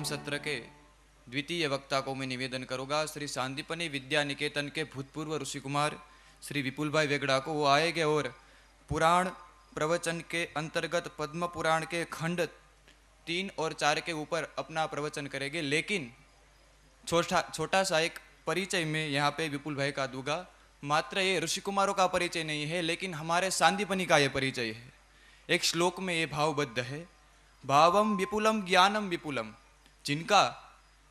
सत्र के द्वितीय वक्ता को मैं निवेदन करूंगा। श्री सांदीपनी विद्या निकेतन के भूतपूर्व ऋषि कुमार श्री विपुल भाई वेगड़ा को वो आएंगे और पुराण प्रवचन के अंतर्गत पद्म पुराण के खंड 3 और 4 के ऊपर अपना प्रवचन करेंगे। लेकिन छोटा सा एक परिचय में यहाँ पे विपुल भाई का दूंगा। मात्र ये ऋषि कुमारों का परिचय नहीं है, लेकिन हमारे सांदीपनी का ये परिचय है। एक श्लोक में ये भावबद्ध है, भावम विपुलम ज्ञानम विपुलम। जिनका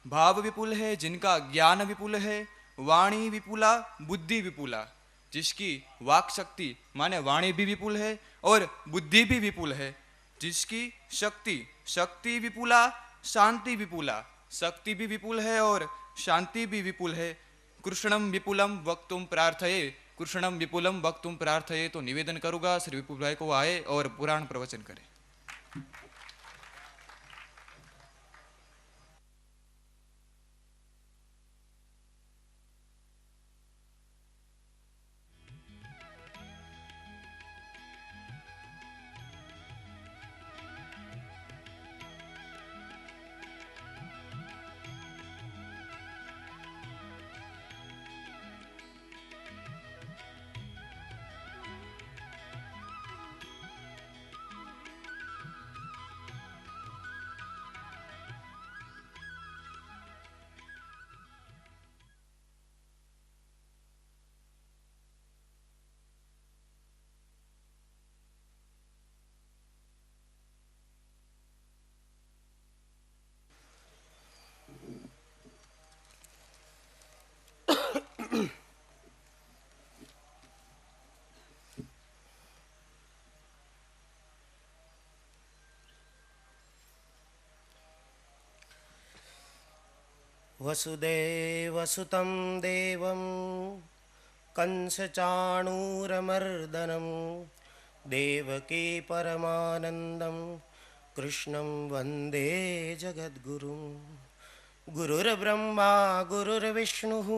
भाव विपुल है, जिनका ज्ञान विपुल है, वाणी विपुला बुद्धि विपुला। जिसकी वाक शक्ति माने वाणी भी विपुल है और बुद्धि भी विपुल है। जिसकी शक्ति विपुला शांति विपुला। शक्ति भी विपुल है और शांति भी विपुल है। कृष्णम विपुलम वक्तुम प्रार्थये, कृष्णम विपुलम वक्तुम प्रार्थये। तो निवेदन करूंगा श्री विपुल भाई को आए और पुराण प्रवचन करें। वसुदेवसुतं देवं कंसचाणूरमर्दनं देवकी परमानन्दं कृष्णं वन्दे जगद्गुरुं। गुरुर्ब्रह्मा गुरुर्विष्णुः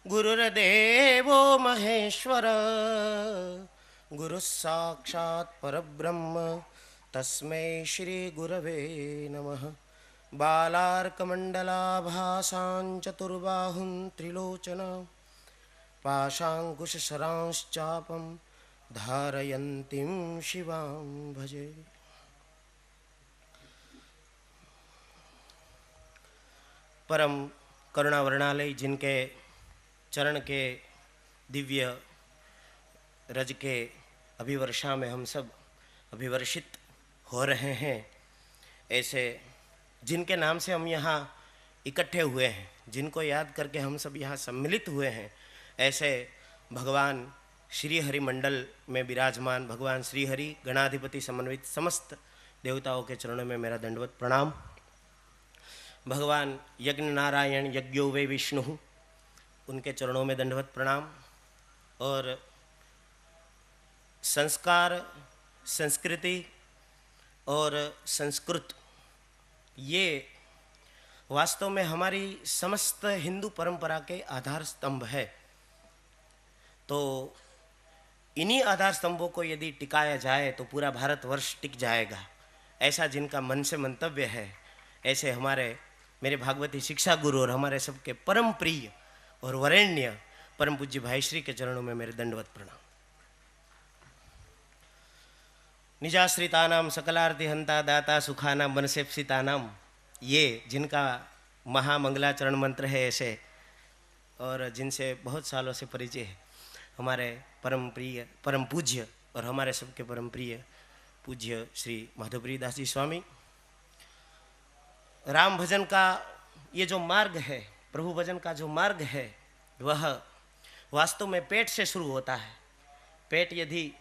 गुरुर्देवो महेश्वर, गुरुः साक्षात् परब्रह्म तस्मै श्री गुरवे नमः। बालार्कमण्डलाभासां चतुर्बाहुं त्रिलोचनं पाशाङ्कुशशरांश्चापं धारयन्तीं शिवां भजे। परम करुणा वर्णालय जिनके चरण के दिव्य रज के अभिवर्षा में हम सब अभिवर्षित हो रहे हैं, ऐसे जिनके नाम से हम यहाँ इकट्ठे हुए हैं, जिनको याद करके हम सब यहाँ सम्मिलित हुए हैं, ऐसे भगवान श्री हरि मंडल में विराजमान भगवान श्री हरि गणाधिपति समन्वित समस्त देवताओं के चरणों में मेरा दंडवत प्रणाम। भगवान यज्ञ नारायण यज्ञो वे विष्णु, उनके चरणों में दंडवत प्रणाम। और संस्कार, संस्कृति और संस्कृत, ये वास्तव में हमारी समस्त हिंदू परंपरा के आधार स्तंभ है। तो इन्हीं आधार स्तंभों को यदि टिकाया जाए तो पूरा भारतवर्ष टिक जाएगा, ऐसा जिनका मन से मंतव्य है, ऐसे हमारे मेरे भागवती शिक्षा गुरु और हमारे सबके परम प्रिय और वरेण्य परम पूज्य भाई श्री के चरणों में मेरे दंडवत प्रणाम। निजाश्रितानाम सकलार्ति हंता दाता सुखानाम वनसेप्सितानाम, ये जिनका महामंगलाचरण मंत्र है ऐसे, और जिनसे बहुत सालों से परिचय है, हमारे परम प्रिय परम पूज्य और हमारे सबके परम प्रिय पूज्य श्री माधवप्रिय दास जी स्वामी। राम भजन का ये जो मार्ग है, प्रभु भजन का जो मार्ग है, वह वास्तव में पेट से शुरू होता है। पेट यदि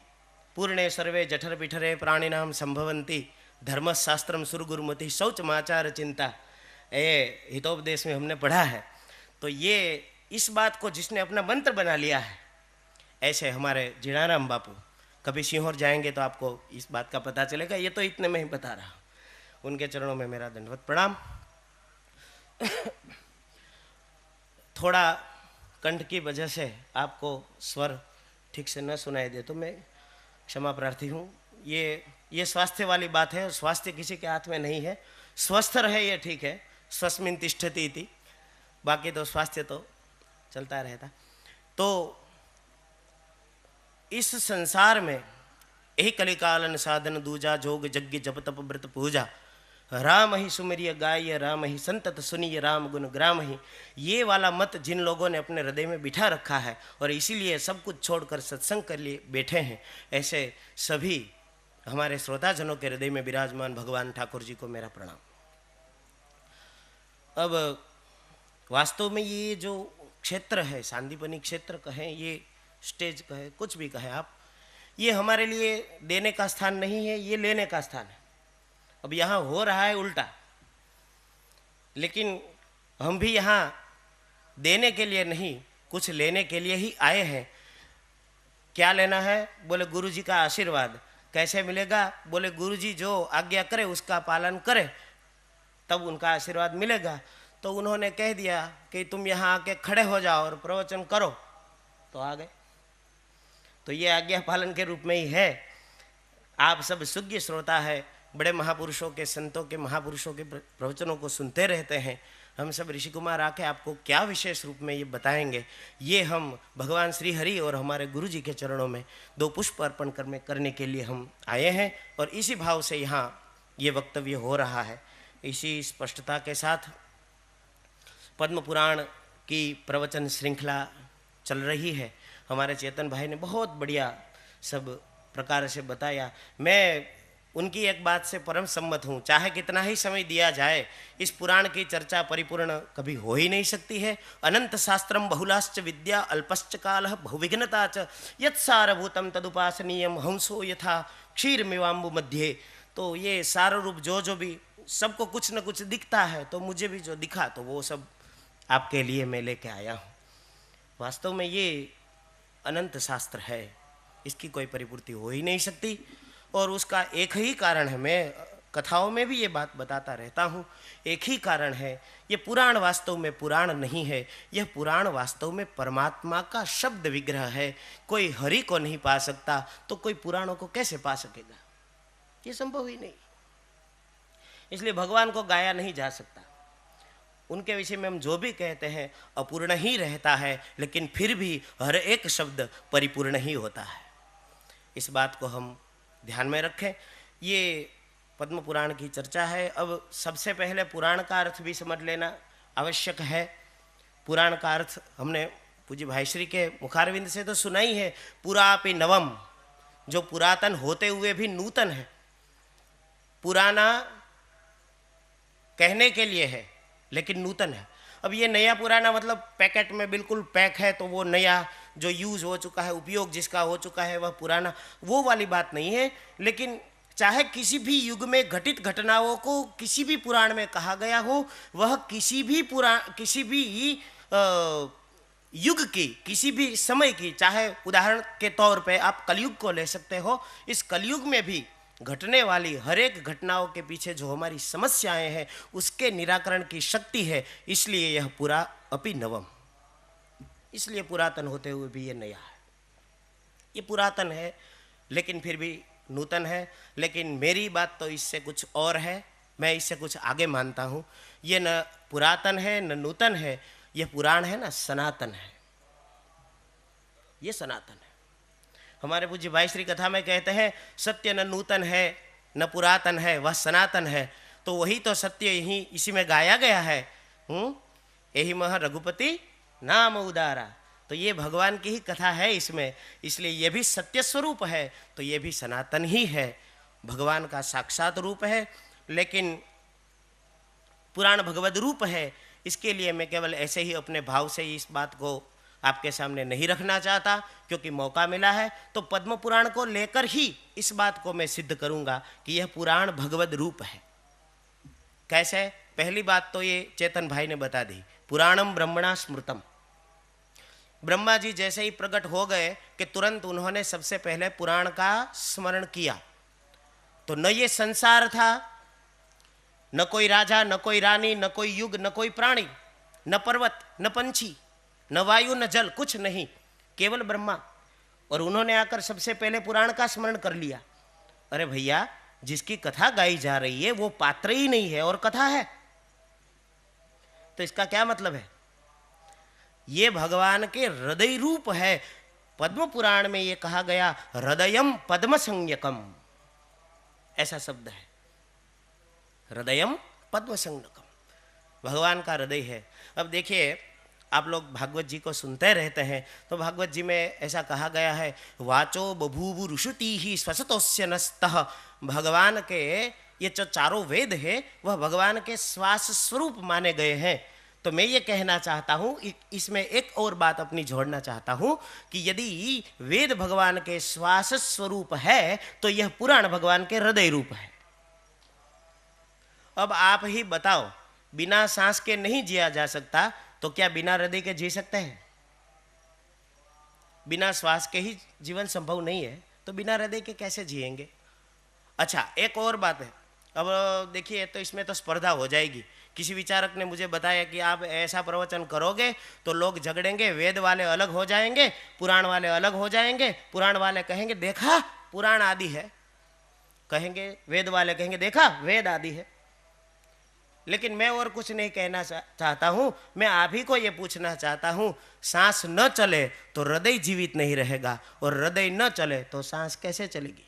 पूर्णे सर्वे जठर पिठरे प्राणिनाम संभवंती धर्मशास्त्रम सुरगुरुमति शौचमाचार चिंता, ये हितोपदेश में हमने पढ़ा है। तो ये इस बात को जिसने अपना मंत्र बना लिया है, ऐसे हमारे जीणाराम बापू, कभी सीहोर जाएंगे तो आपको इस बात का पता चलेगा, ये तो इतने में ही बता रहा। उनके चरणों में मेरा दंडवत प्रणाम। थोड़ा कंठ की वजह से आपको स्वर ठीक से न सुनाई दे तो मैं क्षमा प्रार्थी हूँ। ये स्वास्थ्य वाली बात है, और स्वास्थ्य किसी के हाथ में नहीं है। स्वस्थ रहे ये ठीक है, स्वस्मिन् तिष्ठति इति, बाकी तो स्वास्थ्य तो चलता रहता। तो इस संसार में यही कलिकालन साधन दूजा, जोग यज्ञ जप तप व्रत पूजा, राम ही सुमिरिय गाय, राम ही संतत सुनिय, राम गुण ग्राम ही, ये वाला मत जिन लोगों ने अपने हृदय में बिठा रखा है और इसीलिए सब कुछ छोड़कर सत्संग कर लिए बैठे हैं, ऐसे सभी हमारे श्रोताजनों के हृदय में विराजमान भगवान ठाकुर जी को मेरा प्रणाम। अब वास्तव में ये जो क्षेत्र है, सांदीपनी क्षेत्र कहें, ये स्टेज कहें, कुछ भी कहें आप, ये हमारे लिए देने का स्थान नहीं है, ये लेने का स्थान है। अब यहाँ हो रहा है उल्टा, लेकिन हम भी यहाँ देने के लिए नहीं, कुछ लेने के लिए ही आए हैं। क्या लेना है? बोले गुरु जी का आशीर्वाद। कैसे मिलेगा? बोले गुरु जी जो आज्ञा करे उसका पालन करे तब उनका आशीर्वाद मिलेगा। तो उन्होंने कह दिया कि तुम यहाँ आके खड़े हो जाओ और प्रवचन करो, तो आ गए। तो ये आज्ञा पालन के रूप में ही है। आप सब सुज्ञ श्रोता है, बड़े महापुरुषों के, संतों के, महापुरुषों के प्रवचनों को सुनते रहते हैं। हम सब ऋषि कुमार आके आपको क्या विशेष रूप में ये बताएंगे, ये हम भगवान श्री हरि और हमारे गुरु जी के चरणों में 2 पुष्प अर्पण करने के लिए हम आए हैं और इसी भाव से यहाँ ये वक्तव्य हो रहा है। इसी स्पष्टता के साथ पद्म पुराण की प्रवचन श्रृंखला चल रही है। हमारे चेतन भाई ने बहुत बढ़िया सब प्रकार से बताया। मैं उनकी एक बात से परम सम्मत हूँ, चाहे कितना ही समय दिया जाए, इस पुराण की चर्चा परिपूर्ण कभी हो ही नहीं सकती है। अनंत शास्त्रम बहुलाश्च विद्या अल्पश्च काल बहुविघ्नता च यत्सारभूतम तदुपासनीयम हंसो यथा क्षीरमिवाम्बु मध्य। तो ये सार रूप जो भी सबको कुछ न कुछ दिखता है, तो मुझे भी जो दिखा तो वो सब आपके लिए मैं लेके आया हूँ। वास्तव में ये अनंत शास्त्र है, इसकी कोई परिपूर्ति हो ही नहीं सकती और उसका एक ही कारण है। मैं कथाओं में भी ये बात बताता रहता हूँ, एक ही कारण है। ये पुराण वास्तव में पुराण नहीं है, यह पुराण वास्तव में परमात्मा का शब्द विग्रह है। कोई हरि को नहीं पा सकता तो कोई पुराणों को कैसे पा सकेगा? ये संभव ही नहीं। इसलिए भगवान को गाया नहीं जा सकता। उनके विषय में हम जो भी कहते हैं अपूर्ण ही रहता है, लेकिन फिर भी हर एक शब्द परिपूर्ण ही होता है। इस बात को हम ध्यान में रखें। ये पद्म पुराण की चर्चा है। अब सबसे पहले पुराण का अर्थ भी समझ लेना आवश्यक है। पुराण का अर्थ हमने पूज्य भाईश्री के मुखारविंद से तो सुना ही है, पुरापि नवम, जो पुरातन होते हुए भी नूतन है। पुराना कहने के लिए है लेकिन नूतन है। अब ये नया पुराना मतलब पैकेट में बिल्कुल पैक है तो वो नया, जो यूज़ हो चुका है, उपयोग जिसका हो चुका है वह पुराना, वो वाली बात नहीं है। लेकिन चाहे किसी भी युग में घटित घटनाओं को किसी भी पुराण में कहा गया हो, वह किसी भी युग की, किसी भी समय की, चाहे उदाहरण के तौर पे आप कलयुग को ले सकते हो। इस कलयुग में भी घटने वाली हर एक घटनाओं के पीछे जो हमारी समस्याएं हैं उसके निराकरण की शक्ति है। इसलिए यह पुरा अपि नवम, इसलिए पुरातन होते हुए भी ये नया है। ये पुरातन है लेकिन फिर भी नूतन है। लेकिन मेरी बात तो इससे कुछ और है, मैं इससे कुछ आगे मानता हूँ। ये न पुरातन है न नूतन है, ये पुराण है ना सनातन है। ये सनातन है। हमारे पूज्य भाई श्री कथा में कहते हैं सत्य न नूतन है न पुरातन है, वह सनातन है। तो वही तो सत्य यही इसी में गाया गया है। यही मह रघुपति नाम उदारा, तो ये भगवान की ही कथा है इसमें, इसलिए ये भी सत्य स्वरूप है, तो ये भी सनातन ही है, भगवान का साक्षात रूप है। लेकिन पुराण भगवद रूप है, इसके लिए मैं केवल ऐसे ही अपने भाव से इस बात को आपके सामने नहीं रखना चाहता, क्योंकि मौका मिला है तो पद्म पुराण को लेकर ही इस बात को मैं सिद्ध करूंगा कि यह पुराण भगवद रूप है। कैसे? पहली बात तो ये चेतन भाई ने बता दी, पुराणम ब्रह्मणा स्मृतम। ब्रह्मा जी जैसे ही प्रकट हो गए कि तुरंत उन्होंने सबसे पहले पुराण का स्मरण किया। तो न ये संसार था, न कोई राजा, न कोई रानी, न कोई युग, न कोई प्राणी, न पर्वत, न पंछी, न वायु, न जल, कुछ नहीं, केवल ब्रह्मा। और उन्होंने आकर सबसे पहले पुराण का स्मरण कर लिया। अरे भैया, जिसकी कथा गाई जा रही है वो पात्र ही नहीं है और कथा है। तो इसका क्या मतलब है? ये भगवान के हृदय रूप है। पद्म पुराण में ये कहा गया हृदयम पद्म संज्ञकम, ऐसा शब्द है, हृदयम पद्म संज्ञकम, भगवान का हृदय है। अब देखिए, आप लोग भागवत जी को सुनते रहते हैं, तो भागवत जी में ऐसा कहा गया है, वाचो बभूवु ऋषुति ही स्वसतोस्य नस्तः। भगवान के ये जो चारों वेद है वह भगवान के श्वास स्वरूप माने गए हैं। तो मैं ये कहना चाहता हूँ, इसमें एक और बात अपनी जोड़ना चाहता हूँ कि यदि वेद भगवान के श्वास स्वरूप है तो यह पुराण भगवान के हृदय रूप है। अब आप ही बताओ, बिना सांस के नहीं जिया जा सकता, तो क्या बिना हृदय के जी सकते हैं? बिना श्वास के ही जीवन संभव नहीं है, तो बिना हृदय के कैसे जिएंगे? अच्छा, एक और बात है। अब देखिए, तो इसमें तो स्पर्धा हो जाएगी। किसी विचारक ने मुझे बताया कि आप ऐसा प्रवचन करोगे तो लोग झगड़ेंगे, वेद वाले अलग हो जाएंगे, पुराण वाले अलग हो जाएंगे। पुराण वाले कहेंगे देखा पुराण आदि है, कहेंगे वेद वाले कहेंगे देखा वेद आदि है। लेकिन मैं और कुछ नहीं कहना चाहता हूं, मैं आप ही को यह पूछना चाहता हूं, सांस न चले तो हृदय जीवित नहीं रहेगा, और हृदय न चले तो सांस कैसे चलेगी?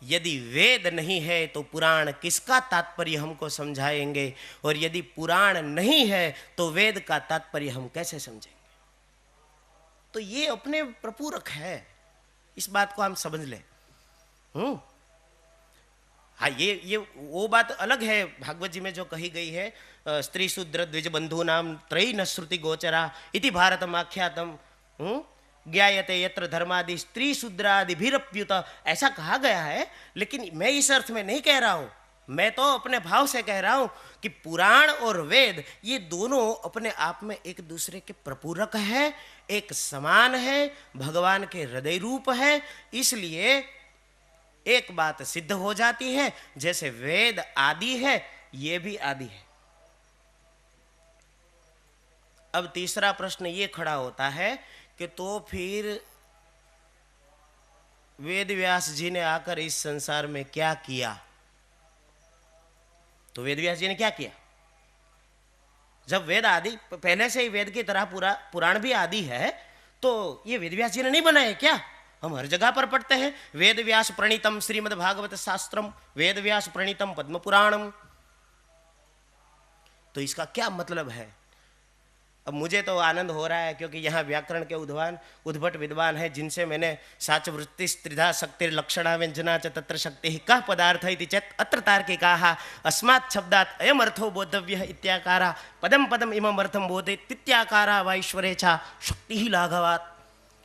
यदि वेद नहीं है तो पुराण किसका तात्पर्य हमको समझाएंगे, और यदि पुराण नहीं है तो वेद का तात्पर्य हम कैसे समझेंगे? तो ये अपने प्रपूरक है, इस बात को हम समझ लें। हाँ, ये वो बात अलग है भागवत जी में जो कही गई है, स्त्री शूद्र द्विज बंधु नाम त्रयी न श्रुति गोचरा इति भारतम आख्यातम ज्ञायते यत्र धर्मादि स्त्री शूद्रादिभिरप्युत, ऐसा कहा गया है। लेकिन मैं इस अर्थ में नहीं कह रहा हूं, मैं तो अपने भाव से कह रहा हूं कि पुराण और वेद ये दोनों अपने आप में एक दूसरे के प्रपूरक है, एक समान है, भगवान के हृदय रूप है। इसलिए एक बात सिद्ध हो जाती है, जैसे वेद आदि है ये भी आदि है। अब तीसरा प्रश्न ये खड़ा होता है कि तो फिर वेद व्यास जी ने आकर इस संसार में क्या किया? तो वेद व्यास जी ने क्या किया? जब वेद आदि पहले से ही वेद की तरह पूरा पुराण भी आदि है, तो ये वेद व्यास जी ने नहीं बनाए क्या? हम हर जगह पर पढ़ते हैं, वेद व्यास प्रणीतम श्रीमद् भागवत शास्त्रम, वेद व्यास प्रणीतम पद्म पुराणम। तो इसका क्या मतलब है? अब मुझे तो आनंद हो रहा है, क्योंकि यहाँ व्याकरण के उद्भट विद्वान है, जिनसे मैंने साच वृत्ति त्रिधा शक्ति लक्षणा व्यंजना च तत्र शक्ति कः पदार्थ इति चेत् अत्र तार्किकाः अस्मात् शब्दात् अयम अर्थो बोद्धव्यः इत्याकारा पदम पदम इमम अर्थम बोधयेत् इत्याकारा वा ईश्वरेच्छा शक्ति ही लाघवात्,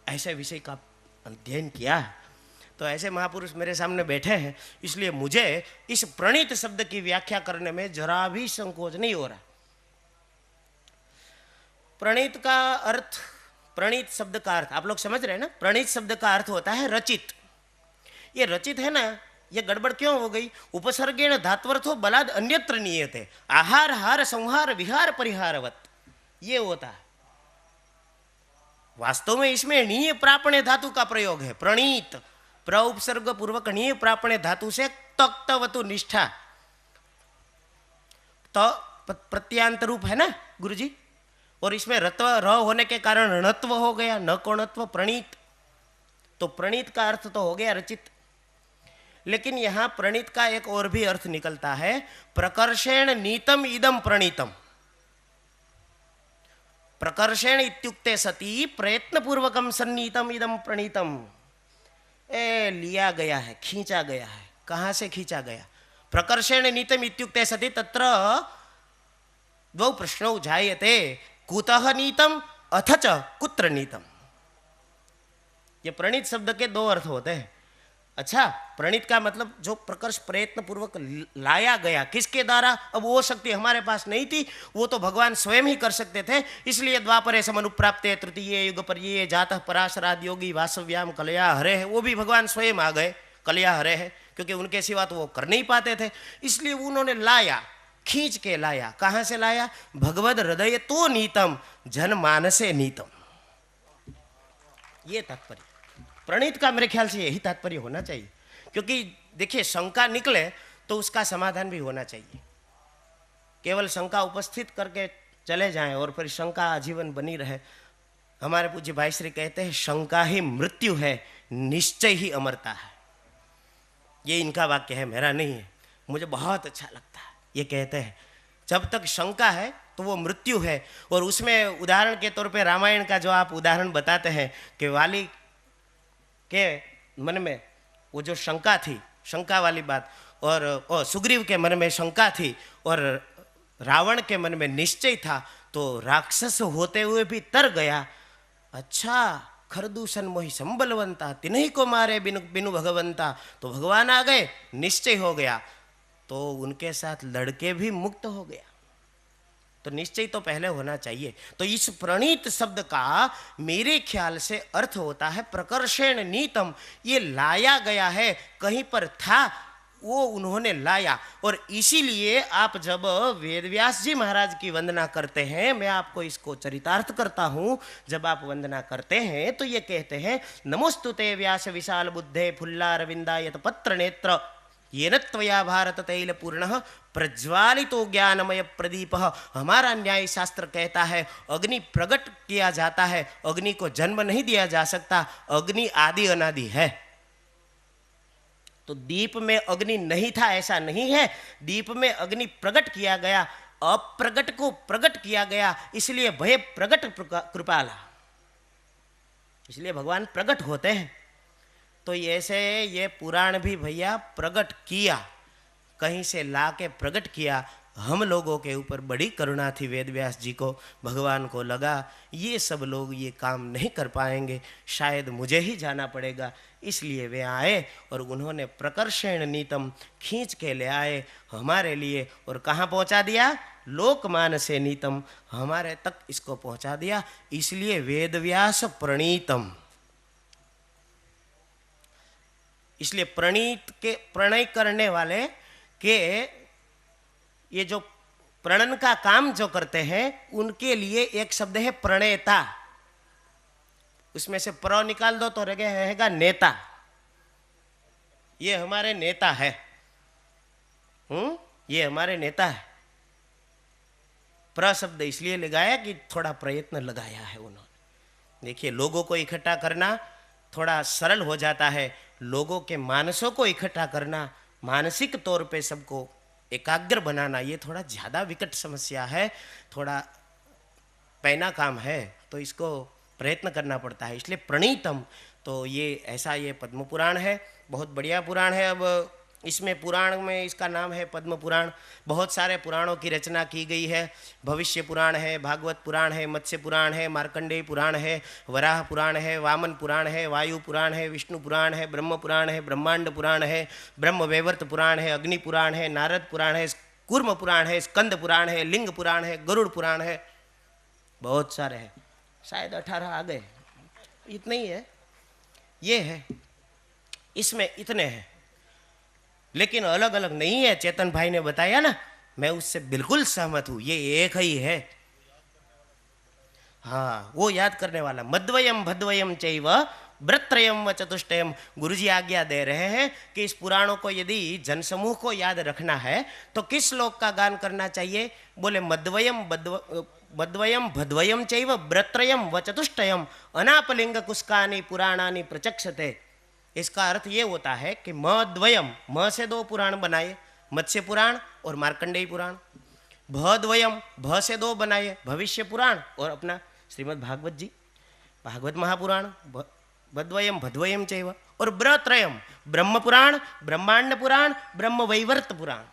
ऐसे विषय का अध्ययन किया है। तो ऐसे महापुरुष मेरे सामने बैठे हैं, इसलिए मुझे इस प्रणीत शब्द की व्याख्या करने में जरा भी संकोच नहीं हो रहा। प्रणीत का अर्थ, प्रणीत शब्द का अर्थ आप लोग समझ रहे हैं ना? प्रणीत शब्द का अर्थ होता है रचित। ये रचित है ना, ये गड़बड़ क्यों हो गई? उपसर्गेण धात्वर्थो बलाद अन्यत्र नीयते, आहार हार संहार विहार परिहारवत, ये होता है। वास्तव में इसमें नीय प्रापणे धातु का प्रयोग है। प्रणीत प्र उपसर्ग पूर्वक नीय प्रापणे धातु से तक्तवतु निष्ठा, तो प्रत्यांत रूप है ना गुरुजी, और इसमें रत्व र होने के कारण णत्व हो गया, न कोणत्व प्रणीत। तो प्रणीत का अर्थ तो हो गया रचित, लेकिन यहां प्रणीत का एक और भी अर्थ निकलता है, प्रकर्षेण नीतम इदम प्रणीतम। प्रकर्षेण इत्युक्ते सती प्रयत्न पूर्वकम सन्नीतम इदम प्रणीतम, लिया गया है, खींचा गया है। कहां से खींचा गया? प्रकर्षेण नीतम इत्युक्ते सती तत्र द्वौ प्रश्नौ जायते, कुतः नीतम अथ च कुत्र नीतम। ये प्रणीत शब्द के दो अर्थ होते हैं। अच्छा, प्रणीत का मतलब जो प्रकर्ष प्रयत्न पूर्वक लाया गया, किसके द्वारा? अब वो शक्ति हमारे पास नहीं थी, वो तो भगवान स्वयं ही कर सकते थे। इसलिए द्वापरे समनुप्राप्ते तृतीय युग पर ये जातः पराशराद योगी वासव्याम कलया हरे है, वो भी भगवान स्वयं आ गए, कलया हरे है, क्योंकि उनके सिवा तो वो कर नहीं पाते थे। इसलिए उन्होंने लाया, खींच के लाया। कहां से लाया? भगवद हृदय तो नीतम जन मानसे नीतम, ये तात्पर्य प्रणीत का मेरे ख्याल से यही तात्पर्य होना चाहिए। क्योंकि देखिए, शंका निकले तो उसका समाधान भी होना चाहिए केवल शंका उपस्थित करके चले जाएं और फिर शंका आजीवन बनी रहे। हमारे पूज्य भाई श्री कहते हैं शंका ही मृत्यु है, निश्चय ही अमरता है। ये इनका वाक्य है, मेरा नहीं है, मुझे बहुत अच्छा लगता है। ये कहते हैं जब तक शंका है तो वो मृत्यु है। और उसमें उदाहरण के तौर पे रामायण का जो आप उदाहरण बताते हैं कि वाली के मन में वो जो शंका थी, शंका वाली बात, और सुग्रीव के मन में शंका थी और रावण के मन में निश्चय था, तो राक्षस होते हुए भी तर गया। अच्छा, खरदूषण मोहि संबलवंता, तिन्हीं को मारे बिनु बिनु भगवंता। तो भगवान आ गए, निश्चय हो गया, तो उनके साथ लड़के भी मुक्त हो गया। तो निश्चय तो पहले होना चाहिए। तो इस प्रणीत शब्द का मेरे ख्याल से अर्थ होता है प्रकर्षेण नीतम। ये लाया गया है, कहीं पर था वो उन्होंने लाया। और इसीलिए आप जब वेदव्यास जी महाराज की वंदना करते हैं, मैं आपको इसको चरितार्थ करता हूँ, जब आप वंदना करते हैं तो ये कहते हैं नमोस्तुते व्यास विशाल बुद्धे फुल्लारविंदायत पत्र नेत्र येन त्वया भारत तैल पूर्ण प्रज्वालितो ज्ञानमय प्रदीप। हमारा न्याय शास्त्र कहता है अग्नि प्रकट किया जाता है, अग्नि को जन्म नहीं दिया जा सकता, अग्नि आदि अनादि है। तो दीप में अग्नि नहीं था ऐसा नहीं है, दीप में अग्नि प्रकट किया गया, अप्रगट को प्रकट किया गया, इसलिए भय प्रगट कृपाला, इसलिए भगवान प्रकट होते हैं। तो ऐसे ये पुराण भी भैया प्रकट किया, कहीं से ला के प्रकट किया। हम लोगों के ऊपर बड़ी करुणा थी वेदव्यास जी को, भगवान को लगा ये सब लोग ये काम नहीं कर पाएंगे, शायद मुझे ही जाना पड़ेगा, इसलिए वे आए और उन्होंने प्रकर्षेण नीतम खींच के ले आए हमारे लिए। और कहाँ पहुँचा दिया? लोकमान से नीतम, हमारे तक इसको पहुँचा दिया। इसलिए वेदव्यास प्रणीतम, इसलिए प्रणीत के प्रणय करने वाले के ये जो प्रणन का काम जो करते हैं उनके लिए एक शब्द है प्रणेता। उसमें से प्र निकाल दो तो रहेगा नेता। ये हमारे नेता है, ये हमारे नेता है। प्र शब्द इसलिए लगाया कि थोड़ा प्रयत्न लगाया है उन्होंने। देखिए, लोगों को इकट्ठा करना थोड़ा सरल हो जाता है, लोगों के मानसों को इकट्ठा करना, मानसिक तौर पे सबको एकाग्र बनाना, ये थोड़ा ज़्यादा विकट समस्या है, थोड़ा पैना काम है, तो इसको प्रयत्न करना पड़ता है। इसलिए प्रणीतम, तो ये ऐसा ये पद्म पुराण है, बहुत बढ़िया पुराण है। अब इसमें पुराण में इसका नाम है पद्म पुराण। बहुत सारे पुराणों की रचना की गई है। भविष्य पुराण है, भागवत पुराण है, मत्स्य पुराण है, मार्कंडेय पुराण है, वराह पुराण है, वामन पुराण है, वायु पुराण है, विष्णु पुराण है, ब्रह्म पुराण है, ब्रह्मांड पुराण है, ब्रह्म वैवर्त पुराण है, अग्नि पुराण है, नारद पुराण है, कूर्म पुराण है, स्कंद पुराण है, लिंग पुराण है, गरुड़ पुराण है, बहुत सारे हैं, शायद 18 आ गए, इतने ही है, ये है, इसमें इतने हैं, लेकिन अलग अलग नहीं है। चेतन भाई ने बताया ना, मैं उससे बिल्कुल सहमत हूं, ये एक ही है। हाँ, वो याद करने वाला। मद्वयम भद्वयम चैव व्रत्रयम व चतुष्टयम। गुरुजी आज्ञा दे रहे हैं कि इस पुराणों को यदि जनसमूह को याद रखना है तो किस श्लोक का गान करना चाहिए? बोले मद्वयम मद्वयम भद्वयम चैव व्रत्रयम व चतुष्टयम अनापलिंग कुस्कानि पुराणानि प्रचक्षते। इसका अर्थ ये होता है कि मद्वयम, म से 2 पुराण बनाए, मत्स्य पुराण और मार्कंडेय पुराण। भद्वयम, भ से 2 बनाए, भविष्य पुराण और अपना श्रीमद् भागवत जी, भागवत महापुराण। भद्वयम भद्वयम चैव। और ब्रत्रयम, ब्रह्म पुराण, ब्रह्मांड पुराण, ब्रह्म वैवर्त पुराण।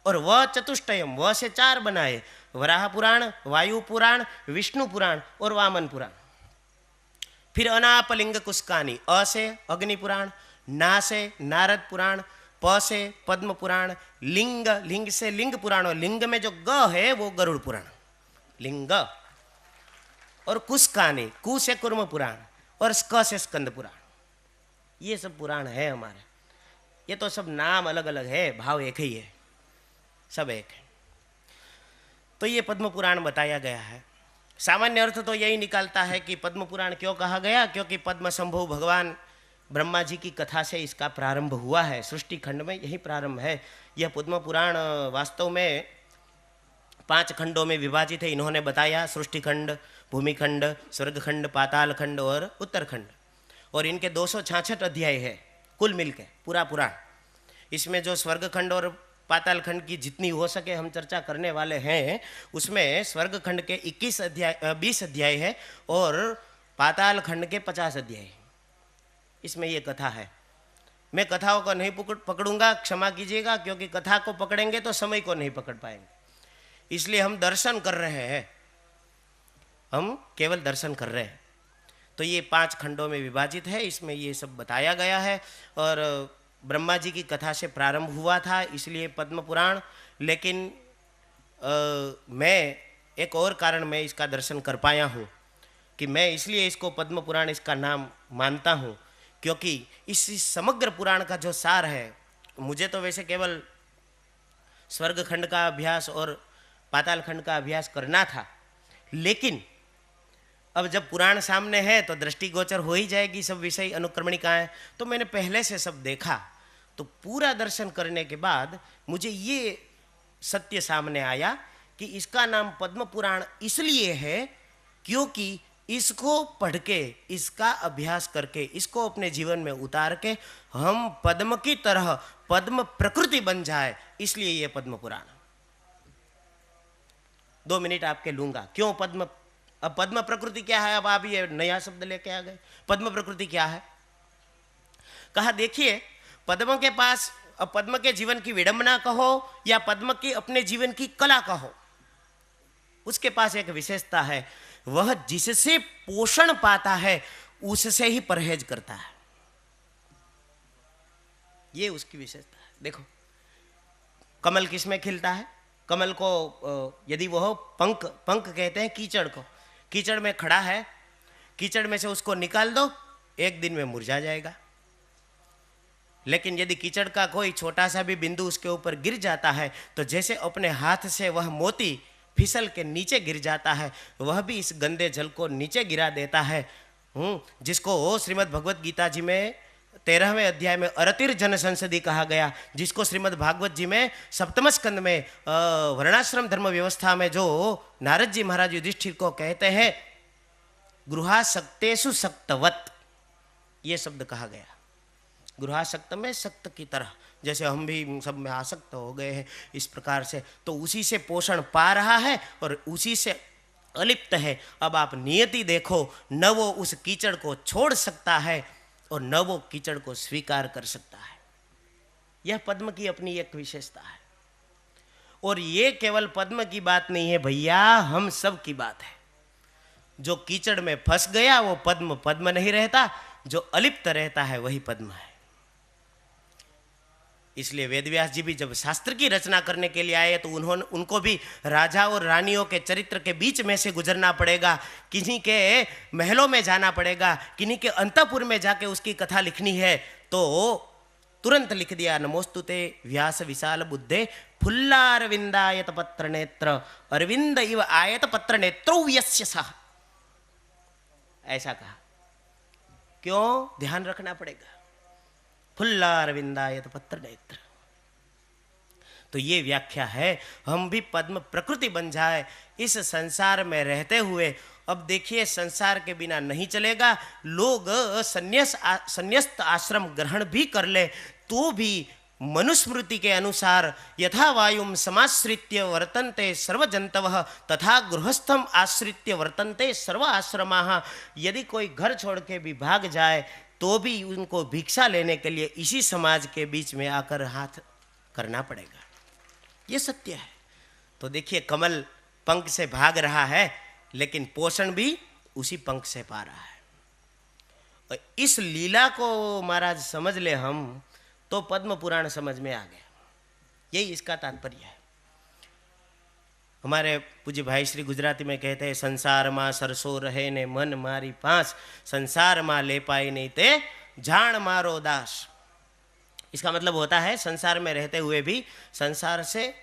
और व चतुष्टयम, व से 4 बनाए, वराह पुराण, वायु पुराण, विष्णु पुराण और वामन पुराण। फिर अनापलिंग कुस्कानी, अ से अग्नि पुराण, ना से नारद पुराण, प से पद्म पुराण, लिंग, लिंग से लिंग पुराण, और लिंग में जो ग है वो गरुड़ पुराण, लिंग। और कुस्कानी, कु से कुर्म पुराण और क से स्कंद पुराण। ये सब पुराण है हमारे। ये तो सब नाम अलग अलग है, भाव एक ही है, सब एक है। तो ये पद्म पुराण बताया गया है। सामान्य अर्थ तो यही निकालता है कि पद्म पुराण क्यों कहा गया, क्योंकि पद्म संभव भगवान ब्रह्मा जी की कथा से इसका प्रारंभ हुआ है। सृष्टि खंड में यही प्रारंभ है। यह पद्म पुराण वास्तव में 5 खंडों में विभाजित है। इन्होंने बताया सृष्टि खंड, भूमिखंड, स्वर्ग खंड, पाताल खंड और उत्तरखंड। और इनके 266 अध्याय है कुल मिलके पूरा पुराण। इसमें जो स्वर्ग खंड और पाताल खंड की जितनी हो सके हम चर्चा करने वाले हैं, उसमें स्वर्ग खंड के 20 अध्याय है और पाताल खंड के 50 अध्याय है। इसमें ये कथा है। मैं कथाओं को नहीं पकड़ूंगा, क्षमा कीजिएगा, क्योंकि कथा को पकड़ेंगे तो समय को नहीं पकड़ पाएंगे। इसलिए हम दर्शन कर रहे हैं, हम केवल दर्शन कर रहे हैं। तो ये 5 खंडों में विभाजित है, इसमें ये सब बताया गया है। और ब्रह्मा जी की कथा से प्रारंभ हुआ था, इसलिए पद्म पुराण। लेकिन मैं एक और कारण मैं इसका दर्शन कर पाया हूँ कि मैं इसलिए इसको पद्म पुराण इसका नाम मानता हूँ, क्योंकि इस समग्र पुराण का जो सार है, मुझे तो वैसे केवल स्वर्ग खंड का अभ्यास और पाताल खंड का अभ्यास करना था, लेकिन अब जब पुराण सामने है तो दृष्टिगोचर हो ही जाएगी सब विषय अनुक्रमणिकाएं। तो मैंने पहले से सब देखा, तो पूरा दर्शन करने के बाद मुझे ये सत्य सामने आया कि इसका नाम पद्म पुराण इसलिए है क्योंकि इसको पढ़ के, इसका अभ्यास करके, इसको अपने जीवन में उतार के हम पद्म की तरह पद्म प्रकृति बन जाए, इसलिए ये पद्म पुराण। 2 मिनट आपके लूंगा। क्यों पद्म? अब पद्म प्रकृति क्या है? अब आप ये नया शब्द लेके आ गए। पद्म प्रकृति क्या है? कहा देखिए, पद्म के पास, अब पद्म के जीवन की विडंबना कहो या पद्म की अपने जीवन की कला कहो, उसके पास एक विशेषता है, वह जिससे पोषण पाता है उससे ही परहेज करता है। ये उसकी विशेषता है। देखो, कमल किसमें खिलता है? कमल को यदि वह पंख कहते हैं कीचड़ को, कीचड़ में खड़ा है, कीचड़ में से उसको निकाल दो, एक दिन में मुरझा जाएगा। लेकिन यदि कीचड़ का कोई छोटा सा भी बिंदु उसके ऊपर गिर जाता है, तो जैसे अपने हाथ से वह मोती फिसल के नीचे गिर जाता है, वह भी इस गंदे जल को नीचे गिरा देता है। जिसको श्रीमद् भगवत गीता जी में 13वें अध्याय में अरतिर जन संसदी कहा गया, जिसको श्रीमद् भागवत जी में 7वें स्कंद में वर्णाश्रम धर्म व्यवस्था में जो नारद जी महाराज युधिष्ठिर को कहते हैं गृहासक्तेषु सक्तवत, ये शब्द कहा गया। गृहासक्त में सक्त की तरह, जैसे हम भी सब में आसक्त हो गए हैं, इस प्रकार से तो उसी से पोषण पा रहा है और उसी से अलिप्त है। अब आप नियति देखो, न वो उस कीचड़ को छोड़ सकता है और न वो कीचड़ को स्वीकार कर सकता है। यह पद्म की अपनी एक विशेषता है। और ये केवल पद्म की बात नहीं है भैया, हम सब की बात है। जो कीचड़ में फंस गया वो पद्म पद्म नहीं रहता, जो अलिप्त रहता है वही पद्म है। इसलिए वेदव्यास जी भी जब शास्त्र की रचना करने के लिए आए तो उनको भी राजा और रानियों के चरित्र के बीच में से गुजरना पड़ेगा, किन्हीं के महलों में जाना पड़ेगा, किन्हीं के अंतपुर में जाके उसकी कथा लिखनी है। तो तुरंत लिख दिया, नमोस्तुते व्यास विशाल बुद्धे फुल्लारविंदायत पत्र नेत्र अरविंद इव आयत पत्र नेत्रो यस्य सः, ऐसा कहा। क्यों? ध्यान रखना पड़ेगा, फुल्लारविंदायत पत्र नेत्र। तो ये व्याख्या है, हम भी पद्म प्रकृति बन जाए इस संसार में रहते हुए। अब देखिए, संसार के बिना नहीं चलेगा। लोग संन्यस्त आश्रम ग्रहण भी कर ले तो भी मनुस्मृति के अनुसार यथा वायुम समाश्रित्य वर्तन्ते सर्वजंतवः तथा गृहस्थम आश्रित्य वर्तन्ते सर्व आश्रमाः। यदि कोई घर छोड़ के भी भाग जाए तो भी उनको भिक्षा लेने के लिए इसी समाज के बीच में आकर हाथ करना पड़ेगा। ये सत्य है। तो देखिए, कमल पंख से भाग रहा है लेकिन पोषण भी उसी पंख से पा रहा है। और इस लीला को महाराज समझ ले हम तो पद्म पुराण समझ में आ गया। यही इसका तात्पर्य है। हमारे पूज्य भाई श्री गुजराती में कहते हैं, संसार मां सरसो रहे ने मन मारी पास, संसार मां ले पाई नहीं ते जान मारो दास। इसका मतलब होता है संसार में रहते हुए भी संसार से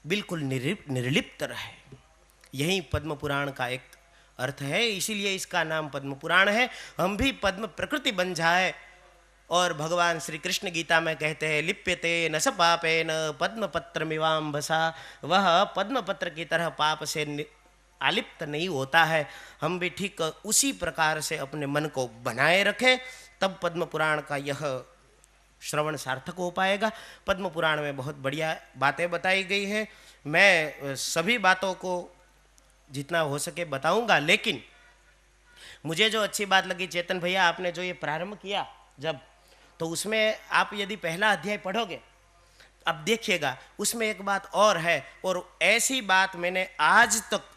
बिल्कुल निर्लिप्त रहे। यही पद्म पुराण का एक अर्थ है, इसीलिए इसका नाम पद्म पुराण है। हम भी पद्म प्रकृति बन जाए और भगवान श्री कृष्ण गीता में कहते हैं लिप्यते न स पापेन पद्मपत्र मिवाम्भसा, वह पद्मपत्र की तरह पाप से आलिप्त नहीं होता है। हम भी ठीक उसी प्रकार से अपने मन को बनाए रखें, तब पद्म पुराण का यह श्रवण सार्थक हो पाएगा। पद्म पुराण में बहुत बढ़िया बातें बताई गई है। मैं सभी बातों को जितना हो सके बताऊंगा, लेकिन मुझे जो अच्छी बात लगी चेतन भैया, आपने जो ये प्रारंभ किया जब, तो उसमें आप यदि पहला अध्याय पढ़ोगे, अब देखिएगा उसमें एक बात और है, और ऐसी बात मैंने आज तक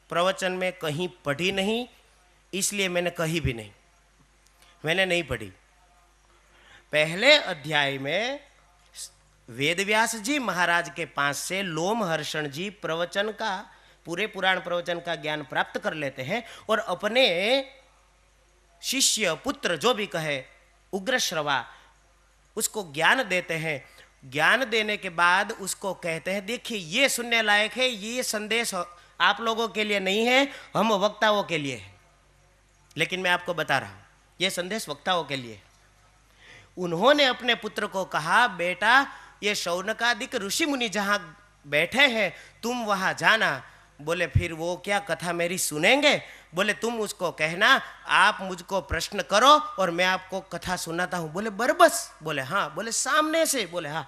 प्रवचन में कहीं पढ़ी नहीं, इसलिए मैंने कही भी नहीं, मैंने नहीं पढ़ी। पहले अध्याय में वेदव्यास जी महाराज के पास से लोमहर्षण जी प्रवचन का, पूरे पुराण प्रवचन का ज्ञान प्राप्त कर लेते हैं और अपने शिष्य पुत्र जो भी कहे उग्रश्रवा उसको ज्ञान देते हैं। ज्ञान देने के बाद उसको कहते हैं देखिए ये सुनने लायक है, ये संदेश आप लोगों के लिए नहीं है, हम वक्ताओं के लिए है। लेकिन मैं आपको बता रहा हूं ये संदेश वक्ताओं के लिए है। उन्होंने अपने पुत्र को कहा बेटा ये शौनकादिक ऋषि मुनि जहां बैठे हैं तुम वहां जाना। बोले फिर वो क्या कथा मेरी सुनेंगे? बोले तुम उसको कहना आप मुझको प्रश्न करो और मैं आपको कथा सुनाता हूं। बोले बरबस? बोले हाँ। बोले सामने से? बोले हाँ।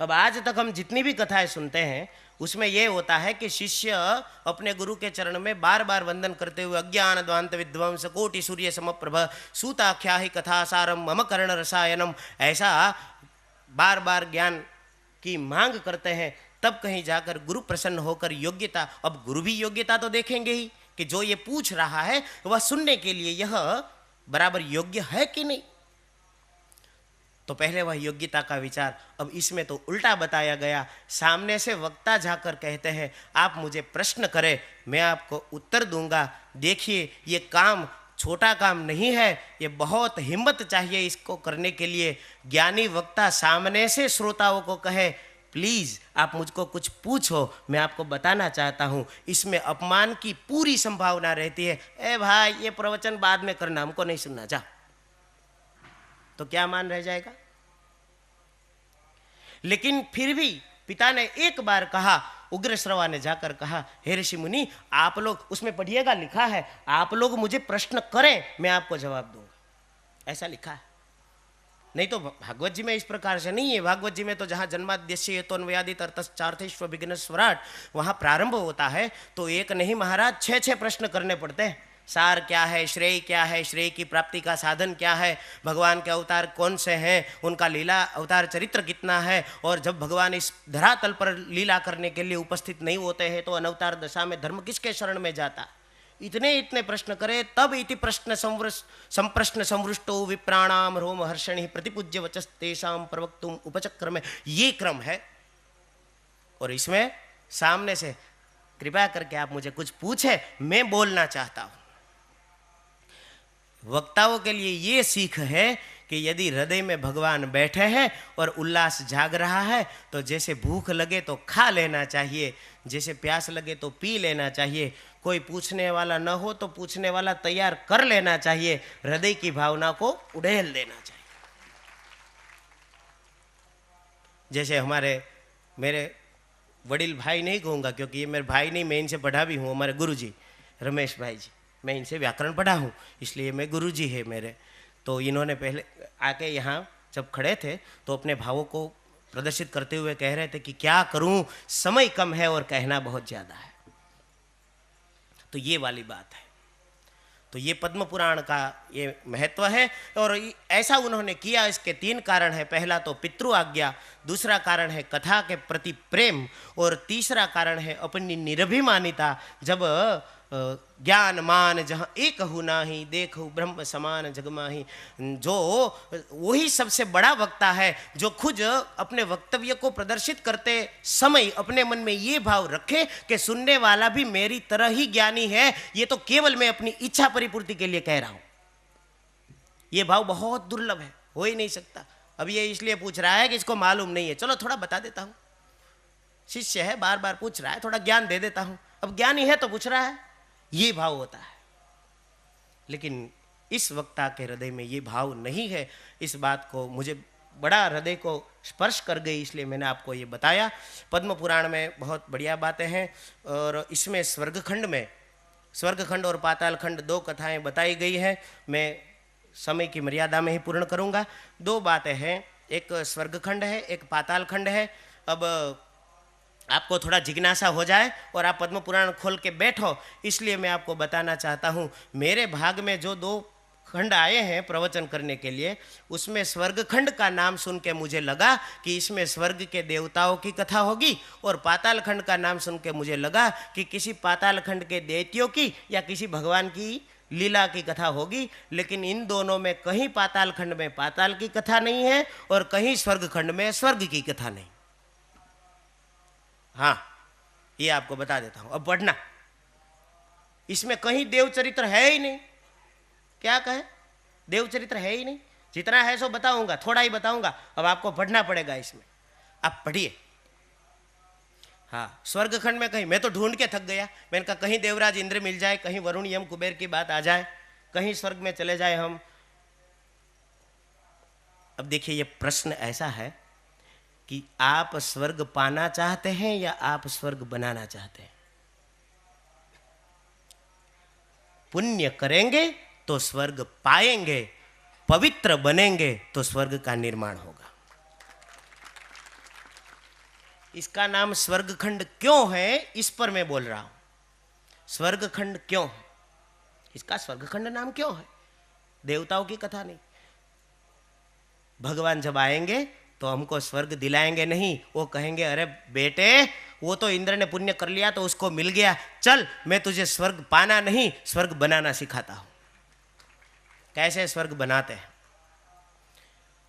अब आज तक हम जितनी भी कथाएं सुनते हैं उसमें यह होता है कि शिष्य अपने गुरु के चरण में बार बार वंदन करते हुए अज्ञान द्वांत विध्वंस कोटि सूर्य समप्रभ सूताख्या ही कथा सारम मम कर्ण रसायनम, ऐसा बार बार ज्ञान की मांग करते हैं। तब कहीं जाकर गुरु प्रसन्न होकर योग्यता, अब गुरु भी योग्यता तो देखेंगे ही कि जो ये पूछ रहा है वह सुनने के लिए यह बराबर योग्य है कि नहीं। तो पहले वह योग्यता का विचार, अब इसमें तो उल्टा बताया गया। सामने से वक्ता जाकर कहते हैं आप मुझे प्रश्न करें मैं आपको उत्तर दूंगा। देखिए ये काम छोटा काम नहीं है, ये बहुत हिम्मत चाहिए इसको करने के लिए। ज्ञानी वक्ता सामने से श्रोताओं को कहे प्लीज आप मुझको कुछ पूछो, मैं आपको बताना चाहता हूँ। इसमें अपमान की पूरी संभावना रहती है। ए भाई ये प्रवचन बाद में करना, हमको नहीं सुनना, जा। तो क्या मान रह जाएगा? लेकिन फिर भी पिता ने एक बार कहा, उग्रश्रवा ने जाकर कहा हे ऋषि मुनि आप लोग, उसमें पढ़िएगा लिखा है आप लोग मुझे प्रश्न करें मैं आपको जवाब दूंगा, ऐसा लिखा है। नहीं तो भागवत जी में इस प्रकार से नहीं है। भागवत जी में तो जहाँ जन्माद्यस्य हेतोन्वयादित अर्थश्चार्थेष्व विघ्न स्वराट वहाँ प्रारंभ होता है तो एक नहीं महाराज 6 प्रश्न करने पड़ते हैं। सार क्या है, श्रेय क्या है, श्रेय की प्राप्ति का साधन क्या है, भगवान के अवतार कौन से हैं, उनका लीला अवतार चरित्र कितना है, और जब भगवान इस धरातल पर लीला करने के लिए उपस्थित नहीं होते हैं तो अनवतार दशा में धर्म किसके शरण में जाता। इतने प्रश्न करे तब इति प्रश्न संप्रश्न संवृष्टो विप्राणाम रोम हर्षणि प्रतिपूज्य वचस्तेषाम प्रवक्तुम उपचक्र में ये क्रम है। और इसमें सामने से कृपया करके आप मुझे कुछ पूछे, मैं बोलना चाहता हूं। वक्ताओं के लिए ये सीख है कि यदि हृदय में भगवान बैठे हैं और उल्लास जाग रहा है तो जैसे भूख लगे तो खा लेना चाहिए, जैसे प्यास लगे तो पी लेना चाहिए। कोई पूछने वाला न हो तो पूछने वाला तैयार कर लेना चाहिए, हृदय की भावना को उड़ेल देना चाहिए। जैसे मेरे वडील भाई नहीं कहूँगा क्योंकि ये मेरे भाई नहीं, मैं इनसे पढ़ा भी हूँ। हमारे गुरुजी रमेश भाई जी, मैं इनसे व्याकरण पढ़ा हूँ इसलिए मैं गुरुजी है मेरे। तो इन्होंने पहले आके यहाँ जब खड़े थे तो अपने भावों को प्रदर्शित करते हुए कह रहे थे कि क्या करूँ, समय कम है और कहना बहुत ज़्यादा है। तो ये वाली बात है। तो ये पद्म पुराण का ये महत्व है और ऐसा उन्होंने किया। इसके 3 कारण है। पहला तो पितृ आज्ञा, दूसरा कारण है कथा के प्रति प्रेम और तीसरा कारण है अपनी निरभिमानिता। जब ज्ञान मान जहाँ एक हु नाही देखो ब्रह्म समान जगमाही, जो वही सबसे बड़ा वक्ता है जो खुद अपने वक्तव्य को प्रदर्शित करते समय अपने मन में ये भाव रखे कि सुनने वाला भी मेरी तरह ही ज्ञानी है, ये तो केवल मैं अपनी इच्छा परिपूर्ति के लिए कह रहा हूं। ये भाव बहुत दुर्लभ है, हो ही नहीं सकता। अब ये इसलिए पूछ रहा है कि इसको मालूम नहीं है, चलो थोड़ा बता देता हूं। शिष्य है बार बार पूछ रहा है, थोड़ा ज्ञान दे देता हूं। अब ज्ञानी है तो पूछ रहा है, ये भाव होता है। लेकिन इस वक्ता के हृदय में ये भाव नहीं है। इस बात को मुझे बड़ा हृदय को स्पर्श कर गई, इसलिए मैंने आपको ये बताया। पद्म पुराण में बहुत बढ़िया बातें हैं और इसमें स्वर्गखंड और पातालखंड 2 कथाएं बताई गई हैं। मैं समय की मर्यादा में ही पूर्ण करूंगा। 2 बातें हैं, एक स्वर्गखंड है, एक पातालखंड है। अब आपको थोड़ा जिज्ञासा हो जाए और आप पद्म पुराण खोल के बैठो, इसलिए मैं आपको बताना चाहता हूँ। मेरे भाग में जो 2 खंड आए हैं प्रवचन करने के लिए, उसमें स्वर्गखंड का नाम सुन के मुझे लगा कि इसमें स्वर्ग के देवताओं की कथा होगी, और पातालखंड का नाम सुन के मुझे लगा कि किसी पातालखंड के दैत्यों की या किसी भगवान की लीला की कथा होगी। लेकिन इन दोनों में कहीं पातालखंड में पाताल की कथा नहीं है और कहीं स्वर्गखंड में स्वर्ग की कथा नहीं। हाँ, ये आपको बता देता हूं। अब पढ़ना, इसमें कहीं देवचरित्र है ही नहीं। क्या कहे, देवचरित्र है ही नहीं। जितना है सो बताऊंगा, थोड़ा ही बताऊंगा। अब आपको पढ़ना पड़ेगा इसमें, आप पढ़िए। हाँ, स्वर्गखंड में कहीं, मैं तो ढूंढ के थक गया। मैंने कहा कहीं देवराज इंद्र मिल जाए, कहीं वरुण यम कुबेर की बात आ जाए, कहीं स्वर्ग में चले जाए हम। अब देखिए, ये प्रश्न ऐसा है कि आप स्वर्ग पाना चाहते हैं या आप स्वर्ग बनाना चाहते हैं? पुण्य करेंगे तो स्वर्ग पाएंगे, पवित्र बनेंगे तो स्वर्ग का निर्माण होगा। इसका नाम स्वर्गखंड क्यों है, इस पर मैं बोल रहा हूं। स्वर्गखंड क्यों है, इसका स्वर्गखंड नाम क्यों है? देवताओं की कथा नहीं। भगवान जब आएंगे तो हमको स्वर्ग दिलाएंगे नहीं, वो कहेंगे अरे बेटे, वो तो इंद्र ने पुण्य कर लिया तो उसको मिल गया, चल मैं तुझे स्वर्ग पाना नहीं स्वर्ग बनाना सिखाता हूं। कैसे स्वर्ग बनाते हैं?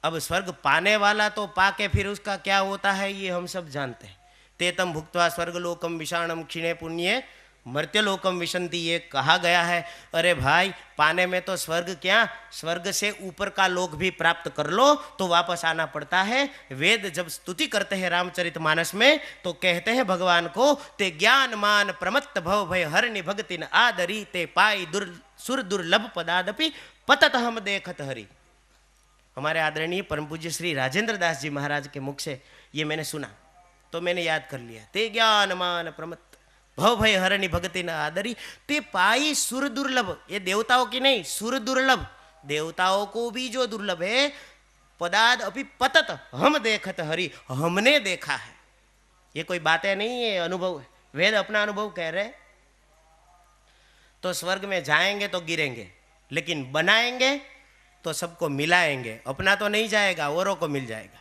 अब स्वर्ग पाने वाला तो पाके फिर उसका क्या होता है ये हम सब जानते हैं। तेतम भुक्त्वा स्वर्गलोकम विषाणम क्षीणे पुण्ये मर्त्यलोकम विशंति, ये कहा गया है। अरे भाई, पाने में तो स्वर्ग क्या, स्वर्ग से ऊपर का लोक भी प्राप्त कर लो तो वापस आना पड़ता है। वेद जब स्तुति करते हैं रामचरितमानस में तो कहते हैं भगवान को, ते ज्ञान मान प्रमत्त भव भय हरिनि भगतिन आदरी, ते पाई सुर दुर्लभ पदादपि पतत हम देखत हरि। हमारे आदरणीय परम पूज्य श्री राजेंद्र दास जी महाराज के मुख से ये मैंने सुना तो मैंने याद कर लिया। ते ज्ञान मान प्रमत्त भव भय हरिनि भगति न आदरी, ते पाई सुर दुर्लभ। ये देवताओं की नहीं, सुर दुर्लभ। देवताओं को भी जो दुर्लभ है, पदाद अपि पतत हम देखत हरि, हमने देखा है। ये कोई बातें नहीं है, अनुभव है। वेद अपना अनुभव कह रहे। तो स्वर्ग में जाएंगे तो गिरेंगे, लेकिन बनाएंगे तो सबको मिलाएंगे। अपना तो नहीं जाएगा, औरों को मिल जाएगा।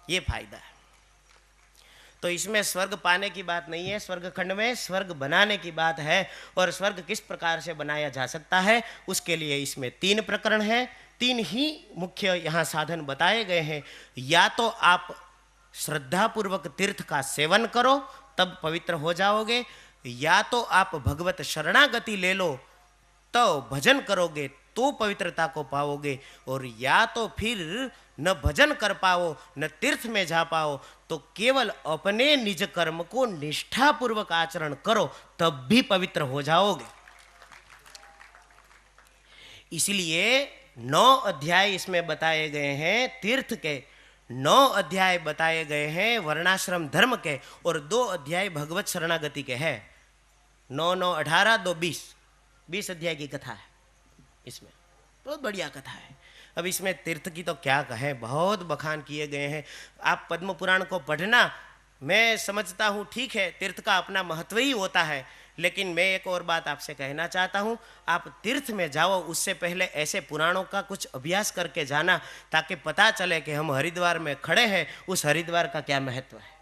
ये फायदा है। तो इसमें स्वर्ग पाने की बात नहीं है, स्वर्गखंड में स्वर्ग बनाने की बात है। और स्वर्ग किस प्रकार से बनाया जा सकता है, उसके लिए इसमें 3 प्रकरण हैं। 3 ही मुख्य यहाँ साधन बताए गए हैं। या तो आप श्रद्धापूर्वक तीर्थ का सेवन करो तब पवित्र हो जाओगे, या तो आप भगवत शरणागति ले लो तो भजन करोगे तो पवित्रता को पाओगे, और या तो फिर न भजन कर पाओ न तीर्थ में जा पाओ तो केवल अपने निज कर्म को निष्ठापूर्वक आचरण करो तब भी पवित्र हो जाओगे। इसलिए 9 अध्याय इसमें बताए गए हैं तीर्थ के, 9 अध्याय बताए गए हैं वर्णाश्रम धर्म के, और 2 अध्याय भगवत शरणागति के हैं। 9, 9, 18, 2, 20 अध्याय की कथा है इसमें। बहुत बढ़िया कथा है। अब इसमें तीर्थ की तो क्या कहें, बहुत बखान किए गए हैं। आप पद्म पुराण को पढ़ना, मैं समझता हूँ ठीक है तीर्थ का अपना महत्व ही होता है, लेकिन मैं एक और बात आपसे कहना चाहता हूँ। आप तीर्थ में जाओ उससे पहले ऐसे पुराणों का कुछ अभ्यास करके जाना, ताकि पता चले कि हम हरिद्वार में खड़े हैं, उस हरिद्वार का क्या महत्व है।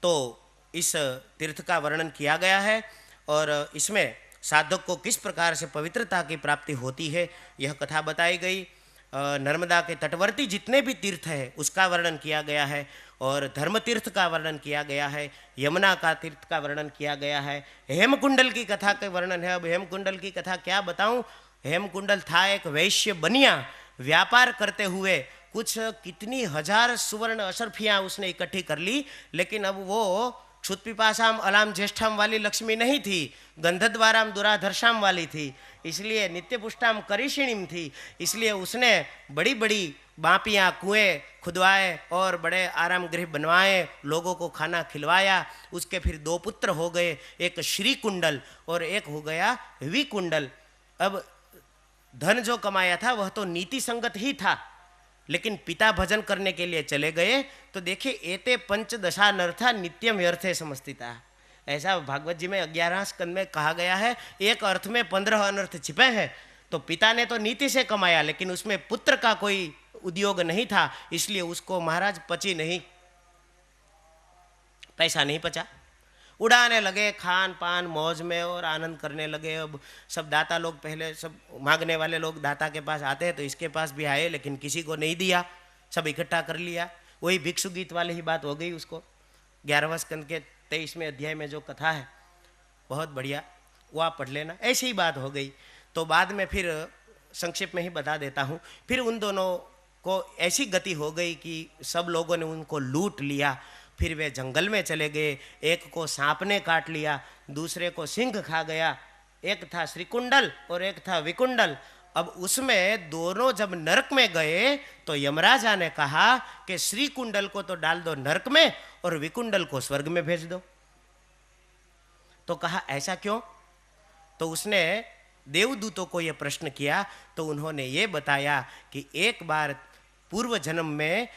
तो इस तीर्थ का वर्णन किया गया है और इसमें साधक को किस प्रकार से पवित्रता की प्राप्ति होती है यह कथा बताई गई। नर्मदा के तटवर्ती जितने भी तीर्थ हैं उसका वर्णन किया गया है, और धर्म तीर्थ का वर्णन किया गया है, यमुना का तीर्थ का वर्णन किया गया है, हेमकुंडल की कथा का वर्णन है। अब हेमकुंडल की कथा क्या बताऊं। हेमकुंडल था एक वैश्य बनिया, व्यापार करते हुए कुछ कितनी 1000 सुवर्ण अशर्फियाँ उसने इकट्ठी कर ली, लेकिन अब वो क्षुत पिपासाम अलाम ज्येष्ठाम वाली लक्ष्मी नहीं थी, गंधद्वाराम दुराधर्षाम वाली थी, इसलिए नित्य पुष्टाम करिशिणीम थी। इसलिए उसने बड़ी बड़ी बापियाँ कुएँ खुदवाए और बड़े आराम गृह बनवाए, लोगों को खाना खिलवाया। उसके फिर 2 पुत्र हो गए, एक श्री कुंडल और एक हो गया विकुंडल। अब धन जो कमाया था वह तो नीति संगत ही था, लेकिन पिता भजन करने के लिए चले गए तो देखिए एते पंचदशा नर्था नित्यम व्यर्थे समस्तिता, ऐसा भागवत जी में 11 स्कंद में कहा गया है। एक अर्थ में 15 अनर्थ छिपे हैं। तो पिता ने तो नीति से कमाया, लेकिन उसमें पुत्र का कोई उद्योग नहीं था, इसलिए उसको महाराज पची नहीं, पैसा नहीं पचा। उड़ाने लगे खान पान मौज में और आनंद करने लगे। अब सब दाता लोग, पहले सब मांगने वाले लोग दाता के पास आते हैं तो इसके पास भी आए, लेकिन किसी को नहीं दिया, सब इकट्ठा कर लिया। वही भिक्षु गीत वाली ही बात हो गई। उसको 11वें स्कंद के 23वें अध्याय में जो कथा है बहुत बढ़िया, वो आप पढ़ लेना, ऐसी ही बात हो गई। तो बाद में फिर संक्षेप में ही बता देता हूँ। फिर उन दोनों को ऐसी गति हो गई कि सब लोगों ने उनको लूट लिया। फिर वे जंगल में चले गए, एक को सांप ने काट लिया, दूसरे को सिंह खा गया, एक था श्रीकुंडल और एक था विकुंडल। अब उसमें दोनों जब नरक में गए तो यमराजा ने कहा कि श्रीकुंडल को तो डाल दो नरक में और विकुंडल को स्वर्ग में भेज दो। तो कहा ऐसा क्यों? तो उसने देवदूतों को यह प्रश्न किया तो उन्होंने ये बताया कि एक बार पूर्व जन्म में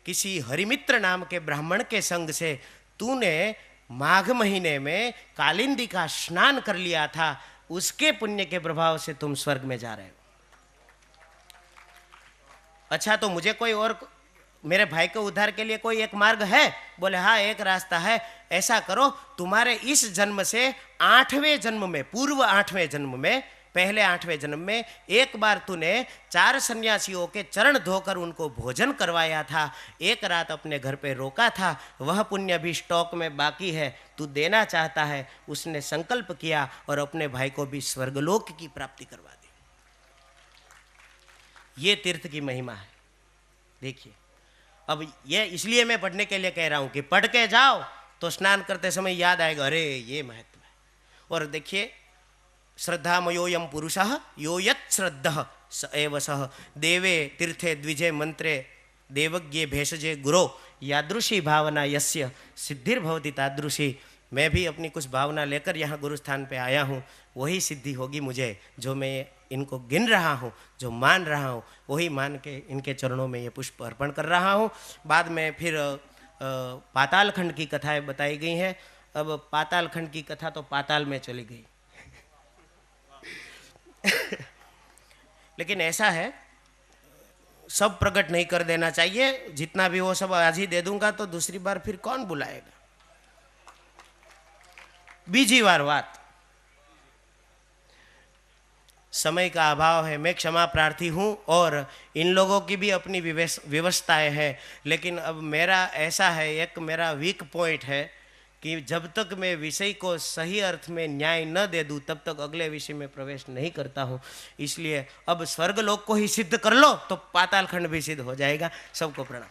किसी हरिमित्र नाम के ब्राह्मण के संग से तूने माघ महीने में कालिंदी का स्नान कर लिया था, उसके पुण्य के प्रभाव से तुम स्वर्ग में जा रहे हो। अच्छा, तो मुझे कोई और, मेरे भाई के उद्धार के लिए कोई एक मार्ग है? बोले हाँ, एक रास्ता है। ऐसा करो, तुम्हारे इस जन्म से 8वें जन्म में, पूर्व 8वें जन्म में, पहले 8वें जन्म में एक बार तूने 4 सन्यासियों के चरण धोकर उनको भोजन करवाया था, एक रात अपने घर पे रोका था, वह पुण्य भी स्टॉक में बाकी है, तू देना चाहता है। उसने संकल्प किया और अपने भाई को भी स्वर्गलोक की प्राप्ति करवा दी। ये तीर्थ की महिमा है। देखिए, अब ये इसलिए मैं पढ़ने के लिए कह रहा हूं कि पढ़ के जाओ तो स्नान करते समय याद आएगा, अरे ये महत्व है। और देखिए, श्रद्धामयोयम पुरुषः यो यत् श्रद्धः स एव सः देवे तीर्थे द्विजे मंत्रे देवज्ञे भेषजे गुरो यादृशी भावना यस्य सिद्धिर्भवति तादृशी। मैं भी अपनी कुछ भावना लेकर यहाँ गुरु स्थान पे आया हूँ, वही सिद्धि होगी मुझे। जो मैं इनको गिन रहा हूँ, जो मान रहा हूँ, वही मान के इनके चरणों में ये पुष्प अर्पण कर रहा हूँ। बाद में फिर पाताल खंड की कथाएं बताई गई हैं। अब पाताल खंड की कथा तो पाताल में चली गई लेकिन ऐसा है, सब प्रकट नहीं कर देना चाहिए। जितना भी वो सब आज ही दे दूंगा तो दूसरी बार फिर कौन बुलाएगा। बीजी बार बात, समय का अभाव है, मैं क्षमा प्रार्थी हूँ और इन लोगों की भी अपनी व्यवस्थाएं हैं। लेकिन अब मेरा ऐसा है, एक मेरा वीक पॉइंट है कि जब तक मैं विषय को सही अर्थ में न्याय न दे दूँ तब तक अगले विषय में प्रवेश नहीं करता हूँ। इसलिए अब स्वर्गलोक को ही सिद्ध कर लो तो पाताल खंड भी सिद्ध हो जाएगा। सबको प्रणाम।